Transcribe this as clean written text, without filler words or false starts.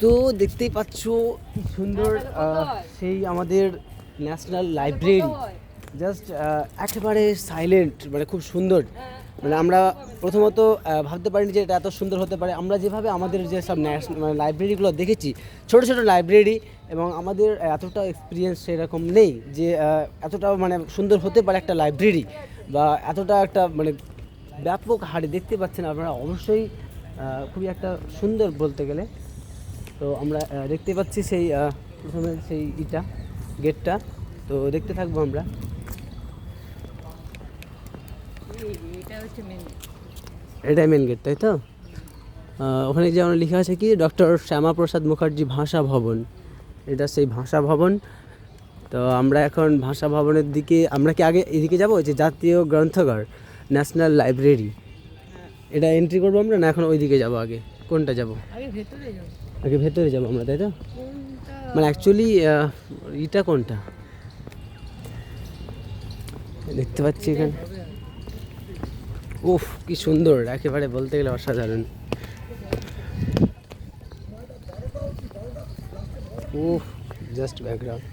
তো দেখতেই পাচ্ছ কি সুন্দর সেই আমাদের ন্যাশনাল লাইব্রেরি, জাস্ট একেবারে সাইলেন্ট, মানে খুব সুন্দর। মানে আমরা প্রথমত ভাবতে পারিনি যে এটা এত সুন্দর হতে পারে। আমরা যেভাবে আমাদের যে সব ন্যাশনাল লাইব্রেরিগুলো দেখেছি, ছোট ছোট লাইব্রেরি, এবং আমাদের এতটা এক্সপিরিয়েন্স সেরকম নেই যে এতটা মানে সুন্দর হতে পারে একটা লাইব্রেরি, বা এতটা একটা মানে ব্যাপক হারে দেখতে পাচ্ছেন আপনারা অবশ্যই। খুবই একটা সুন্দর বলতে গেলে। তো আমরা দেখতে পাচ্ছি সেই প্রথমে সেই গেটটা, তো দেখতে থাকবো আমরা। এটাই মেন গেট, তাই তো? ওখানে যেমন লেখা আছে কি ডক্টর শ্যামাপ্রসাদ মুখার্জি ভাষা ভবন, এটা সেই ভাষা ভবন। তো আমরা এখন ভাষা ভবনের দিকে, আমরা কি আগে এদিকে যাবো, যে জাতীয় গ্রন্থাগার, ন্যাশনাল লাইব্রেরি, এটা এন্ট্রি করবো আমরা, না এখন ওই দিকে যাবো? আগে কোনটা যাবো? আগে ভেতরে যাবো আমরা, তাই তো? মানে অ্যাকচুয়ালি এটা কোনটা দেখতে পাচ্ছি এখানে? উফ কি সুন্দর, একেবারে বলতে গেলে অসাধারণ। উফ জাস্ট ব্যাকগ্রাউন্ড।